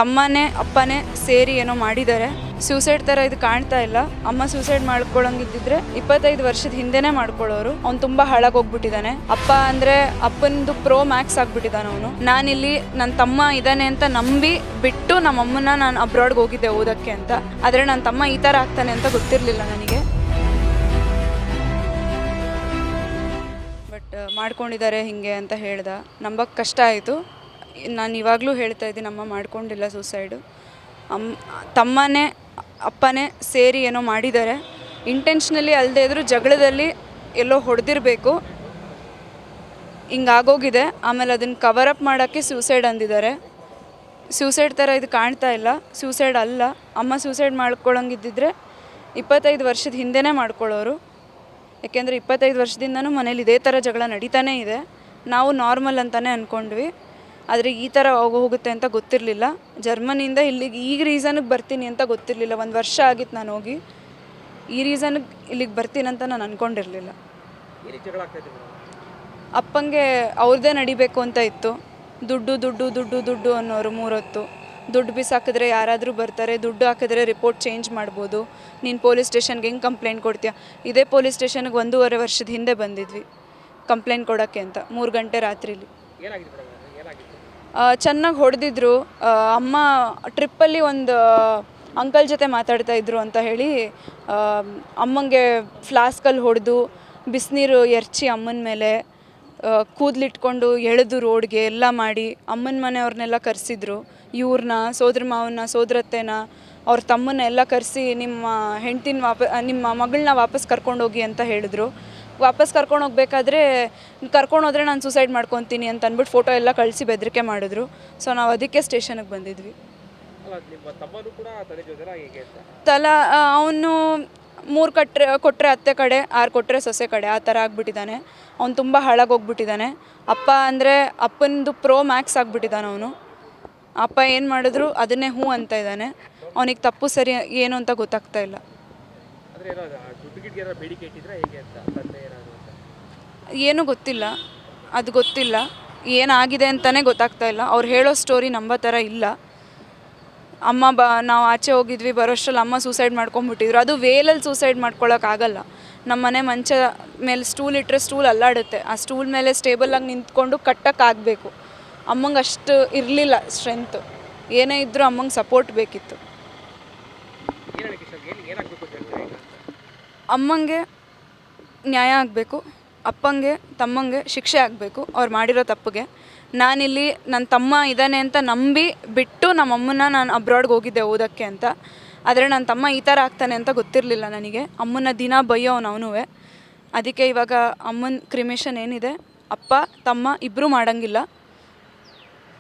ತಮ್ಮನೇ ಅಪ್ಪನೇ ಸೇರಿ ಏನೋ ಮಾಡಿದ್ದಾರೆ. ಸೂಸೈಡ್ ಥರ ಇದು ಕಾಣ್ತಾ ಇಲ್ಲ. ಅಮ್ಮ ಸೂಸೈಡ್ ಮಾಡ್ಕೊಳ್ಳೋಂಗಿದ್ದಿದ್ರೆ 25 ವರ್ಷದ ಹಿಂದೆನೇ ಮಾಡ್ಕೊಳ್ಳೋರು. ಅವ್ನು ತುಂಬ ಹಾಳಾಗೋಗ್ಬಿಟ್ಟಿದ್ದಾನೆ. ಅಪ್ಪ ಅಂದರೆ ಅಪ್ಪನದು ಪ್ರೋ ಮ್ಯಾಕ್ಸ್ ಆಗಿಬಿಟ್ಟಿದ್ದಾನೆ ಅವನು. ನಾನಿಲ್ಲಿ ನನ್ನ ತಮ್ಮ ಇದ್ದಾನೆ ಅಂತ ನಂಬಿ ಬಿಟ್ಟು ನಮ್ಮಮ್ಮನ ನಾನು ಅಬ್ರಾಡ್ಗೆ ಹೋಗಿದ್ದೆ ಓದೋಕ್ಕೆ ಅಂತ. ಆದರೆ ನನ್ನ ತಮ್ಮ ಈ ಥರ ಆಗ್ತಾನೆ ಅಂತ ಗೊತ್ತಿರಲಿಲ್ಲ ನನಗೆ. ಬಟ್ ಮಾಡ್ಕೊಂಡಿದ್ದಾರೆ ಹೀಗೆ ಅಂತ ಹೇಳ್ದ. ನಂಬಕ್ಕೆ ಕಷ್ಟ ಆಯಿತು. ನಾನು ಇವಾಗಲೂ ಹೇಳ್ತಾ ಇದ್ದೀನಿ, ಅಮ್ಮ ಮಾಡ್ಕೊಂಡಿಲ್ಲ ಸೂಸೈಡು. ತಮ್ಮನೇ ಅಪ್ಪನೇ ಸೇರಿ ಏನೋ ಮಾಡಿದ್ದಾರೆ. ಇಂಟೆನ್ಷನಲಿ ಅಲ್ಲದೆ ಇದ್ದರೂ ಜಗಳದಲ್ಲಿ ಎಲ್ಲೋ ಹೊಡೆದಿರಬೇಕು, ಹಿಂಗಾಗೋಗಿದೆ. ಆಮೇಲೆ ಅದನ್ನು ಕವರಪ್ ಮಾಡೋಕ್ಕೆ ಸೂಸೈಡ್ ಅಂದಿದ್ದಾರೆ. ಸೂಸೈಡ್ ಥರ ಇದು ಕಾಣ್ತಾ ಇಲ್ಲ. ಸೂಸೈಡ್ ಅಲ್ಲ. ಅಮ್ಮ ಸೂಸೈಡ್ ಮಾಡ್ಕೊಳ್ಳೋಂಗಿದ್ದಿದ್ರೆ 25 ವರ್ಷದ ಹಿಂದೆನೇ ಮಾಡ್ಕೊಳ್ಳೋರು. ಯಾಕೆಂದರೆ 25 ವರ್ಷದಿಂದನೂ ಮನೇಲಿ ಇದೇ ಥರ ಜಗಳ ನಡೀತಾನೇ ಇದೆ. ನಾವು ನಾರ್ಮಲ್ ಅಂತಲೇ ಅಂದ್ಕೊಂಡ್ವಿ. ಆದರೆ ಈ ಥರ ಹೋಗುತ್ತೆ ಅಂತ ಗೊತ್ತಿರಲಿಲ್ಲ. ಜರ್ಮನಿಯಿಂದ ಇಲ್ಲಿಗೆ ಈಗ ರೀಸನ್ಗೆ ಬರ್ತೀನಿ ಅಂತ ಗೊತ್ತಿರಲಿಲ್ಲ. 1 ವರ್ಷ ಆಗಿತ್ತು ನಾನು ಹೋಗಿ. ಈ ರೀಸನ್ಗೆ ಇಲ್ಲಿಗೆ ಬರ್ತೀನಿ ಅಂತ ನಾನು ಅಂದ್ಕೊಂಡಿರಲಿಲ್ಲ. ಅಪ್ಪಂಗೆ ಅವ್ರದ್ದೇ ನಡಿಬೇಕು ಅಂತ ಇತ್ತು. ದುಡ್ಡು ದುಡ್ಡು ದುಡ್ಡು ದುಡ್ಡು ಅನ್ನೋರು 3 ಹೊತ್ತು. ದುಡ್ಡು ಬಿಸಾಕಿದ್ರೆ ಯಾರಾದರೂ ಬರ್ತಾರೆ, ದುಡ್ಡು ಹಾಕಿದ್ರೆ ರಿಪೋರ್ಟ್ ಚೇಂಜ್ ಮಾಡ್ಬೋದು, ನೀನು ಪೊಲೀಸ್ ಸ್ಟೇಷನ್ಗೆ ಹೆಂಗೆ ಕಂಪ್ಲೇಂಟ್ ಕೊಡ್ತೀಯ. ಇದೇ ಪೊಲೀಸ್ ಸ್ಟೇಷನ್ಗೆ 1.5 ವರ್ಷದ ಹಿಂದೆ ಬಂದಿದ್ವಿ ಕಂಪ್ಲೇಂಟ್ ಕೊಡೋಕ್ಕೆ ಅಂತ. 3 ಗಂಟೆ ರಾತ್ರಿಲಿ ಚೆನ್ನಾಗಿ ಹೊಡೆದಿದ್ರು. ಅಮ್ಮ ಟ್ರಿಪ್ಪಲ್ಲಿ ಒಂದು ಅಂಕಲ್ ಜೊತೆ ಮಾತಾಡ್ತಾ ಇದ್ರು ಅಂತ ಹೇಳಿ ಅಮ್ಮಂಗೆ ಫ್ಲಾಸ್ಕಲ್ಲಿ ಹೊಡೆದು ಬಿಸಿನೀರು ಎರಚಿ ಅಮ್ಮನ ಮೇಲೆ ಕೂದಲಿಟ್ಕೊಂಡು ಎಳೆದು ರೋಡ್ಗೆ ಎಲ್ಲ ಮಾಡಿ ಅಮ್ಮನ ಮನೆಯವ್ರನ್ನೆಲ್ಲ ಕರೆಸಿದ್ರು. ಇವ್ರನ್ನ, ಸೋದರ ಮಾವನ್ನ, ಸೋದರತ್ತೆನ, ಅವ್ರ ತಮ್ಮನ್ನ ಎಲ್ಲ ಕರೆಸಿ ನಿಮ್ಮ ಹೆಂಡ್ತಿನ ನಿಮ್ಮ ಮಗಳನ್ನ ವಾಪಸ್ ಕರ್ಕೊಂಡೋಗಿ ಅಂತ ಹೇಳಿದ್ರು. ವಾಪಸ್ ಕರ್ಕೊಂಡು ಹೋಗ್ಬೇಕಾದ್ರೆ ಕರ್ಕೊಂಡೋದ್ರೆ ನಾನು ಸೂಸೈಡ್ ಮಾಡ್ಕೊತೀನಿ ಅಂತ ಅಂದ್ಬಿಟ್ಟು ಫೋಟೋ ಎಲ್ಲ ಕಳಿಸಿ ಬೆದರಿಕೆ ಮಾಡಿದ್ರು. ಸೊ ನಾವು ಅದಕ್ಕೆ ಸ್ಟೇಷನ್ಗೆ ಬಂದಿದ್ವಿ. ತಲಾ ಅವನು 3 ಕೊಟ್ಟರೆ ಅತ್ತೆ ಕಡೆ, 6 ಕೊಟ್ಟರೆ ಸೊಸೆ ಕಡೆ, ಆ ಥರ ಆಗಿಬಿಟ್ಟಿದ್ದಾನೆ. ಅವ್ನು ತುಂಬ ಹಾಳಾಗೋಗ್ಬಿಟ್ಟಿದ್ದಾನೆ. ಅಪ್ಪ ಅಂದರೆ ಅಪ್ಪನದು ಪ್ರೋ ಮ್ಯಾಕ್ಸ್ ಆಗಿಬಿಟ್ಟಿದ್ದಾನೆ ಅವನು. ಅಪ್ಪ ಏನು ಮಾಡಿದ್ರು ಅದನ್ನೇ ಹ್ಞೂ ಅಂತ ಇದ್ದಾನೆ. ಅವನಿಗೆ ತಪ್ಪು ಸರಿ ಏನು ಅಂತ ಗೊತ್ತಾಗ್ತಾ ಇಲ್ಲ. ಏನೂ ಗೊತ್ತಿಲ್ಲ, ಅದು ಗೊತ್ತಿಲ್ಲ. ಏನಾಗಿದೆ ಅಂತಲೇ ಗೊತ್ತಾಗ್ತಾ ಇಲ್ಲ. ಅವ್ರು ಹೇಳೋ ಸ್ಟೋರಿ ನಂಬೋ ಥರ ಇಲ್ಲ. ಅಮ್ಮ ನಾವು ಆಚೆ ಹೋಗಿದ್ವಿ, ಬರೋಷ್ಟರಲ್ಲಿ ಅಮ್ಮ ಸೂಸೈಡ್ ಮಾಡ್ಕೊಂಬಿಟ್ಟಿದ್ರು. ಅದು ವೇಲಲ್ಲಿ ಸೂಸೈಡ್ ಮಾಡ್ಕೊಳ್ಳೋಕ್ಕಾಗಲ್ಲ. ನಮ್ಮ ಮನೆ ಮಂಚ ಮೇಲೆ ಸ್ಟೂಲ್ ಇಟ್ಟರೆ ಸ್ಟೂಲ್ ಅಲ್ಲಾಡುತ್ತೆ. ಆ ಸ್ಟೂಲ್ ಮೇಲೆ ಸ್ಟೇಬಲಾಗಿ ನಿಂತ್ಕೊಂಡು ಕಟ್ಟೋಕ್ಕಾಗಬೇಕು. ಅಮ್ಮಂಗೆ ಅಷ್ಟು ಇರಲಿಲ್ಲ ಸ್ಟ್ರೆಂತು. ಏನೇ ಇದ್ದರೂ ಅಮ್ಮಂಗೆ ಸಪೋರ್ಟ್ ಬೇಕಿತ್ತು. ಅಮ್ಮಂಗೆ ನ್ಯಾಯ ಆಗಬೇಕು, ಅಪ್ಪಂಗೆ ತಮ್ಮಂಗೆ ಶಿಕ್ಷೆ ಆಗಬೇಕು ಅವ್ರು ಮಾಡಿರೋ ತಪ್ಪಿಗೆ. ನಾನಿಲ್ಲಿ ನನ್ನ ತಮ್ಮ ಇದ್ದಾನೆ ಅಂತ ನಂಬಿ ಬಿಟ್ಟು ನಮ್ಮಮ್ಮನ ನಾನು ಅಬ್ರಾಡ್ಗೆ ಹೋಗಿದ್ದೆ ಓದೋಕ್ಕೆ ಅಂತ. ಆದರೆ ನನ್ನ ತಮ್ಮ ಈ ಥರ ಆಗ್ತಾನೆ ಅಂತ ಗೊತ್ತಿರಲಿಲ್ಲ ನನಗೆ. ಅಮ್ಮನ ದಿನ ಬೈಯೋನು ಅವನೂ. ಅದಕ್ಕೆ ಇವಾಗ ಅಮ್ಮನ ಕ್ರಿಮೇಷನ್ ಏನಿದೆ, ಅಪ್ಪ ತಮ್ಮ ಇಬ್ಬರೂ ಮಾಡೋಂಗಿಲ್ಲ.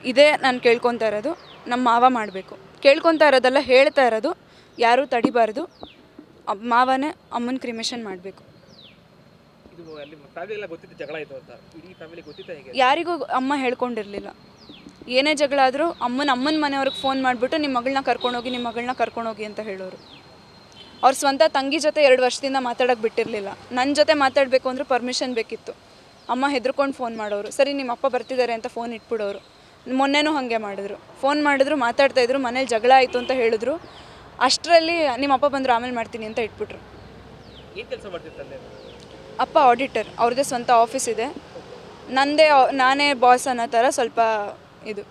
ಇದೇ ನಾನು ಕೇಳ್ಕೊತಾ ಇರೋದು. ನಮ್ಮ ಮಾವ ಮಾಡಬೇಕು. ಕೇಳ್ಕೊತಾ ಇರೋದೆಲ್ಲ ಹೇಳ್ತಾ ಇರೋದು. ಯಾರೂ ತಡಿಬಾರ್ದು. ಮಾವನೇ ಅಮ್ಮನ ಕ್ರಿಮೇಷನ್ ಮಾಡಬೇಕು. ಯಾರಿಗೂ ಅಮ್ಮ ಹೇಳ್ಕೊಂಡಿರಲಿಲ್ಲ. ಏನೇ ಜಗಳ ಆದರೂ ಅಮ್ಮನ ಮನೆಯವ್ರಿಗೆ ಫೋನ್ ಮಾಡಿಬಿಟ್ಟು ನಿಮ್ಮ ಮಗಳನ್ನ ಕರ್ಕೊಂಡೋಗಿ ಅಂತ ಹೇಳೋರು. ಅವ್ರ ಸ್ವಂತ ತಂಗಿ ಜೊತೆ 2 ವರ್ಷದಿಂದ ಮಾತಾಡೋಕ್ಕೆ ಬಿಟ್ಟಿರಲಿಲ್ಲ. ನನ್ನ ಜೊತೆ ಮಾತಾಡಬೇಕು ಅಂದರೆ ಪರ್ಮಿಷನ್ ಬೇಕಿತ್ತು. ಅಮ್ಮ ಹೆದರ್ಕೊಂಡು ಫೋನ್ ಮಾಡೋರು. ಸರಿ ನಿಮ್ಮ ಅಪ್ಪ ಬರ್ತಿದ್ದಾರೆ ಅಂತ ಫೋನ್ ಇಟ್ಬಿಡೋರು. ಮೊನ್ನೆನೂ ಹಾಗೆ ಮಾಡಿದ್ರು. ಫೋನ್ ಮಾಡಿದ್ರು, ಮಾತಾಡ್ತಾಯಿದ್ರು, ಮನೇಲಿ ಜಗಳ ಆಯಿತು ಅಂತ ಹೇಳಿದ್ರು. ಅಷ್ಟರಲ್ಲಿ ನಿಮ್ಮ ಅಪ್ಪ ಬಂದರು, ಆಮೇಲೆ ಮಾಡ್ತೀನಿ ಅಂತ ಇಟ್ಬಿಟ್ರು. ಅಪ್ಪ ಆಡಿಟರ್, ಅವ್ರದ್ದೇ ಸ್ವಂತ ಆಫೀಸ್ ಇದೆ. ನಾನೇ ಬಾಸ್ ಅನ್ನೋ ಥರ ಸ್ವಲ್ಪ ಇದು.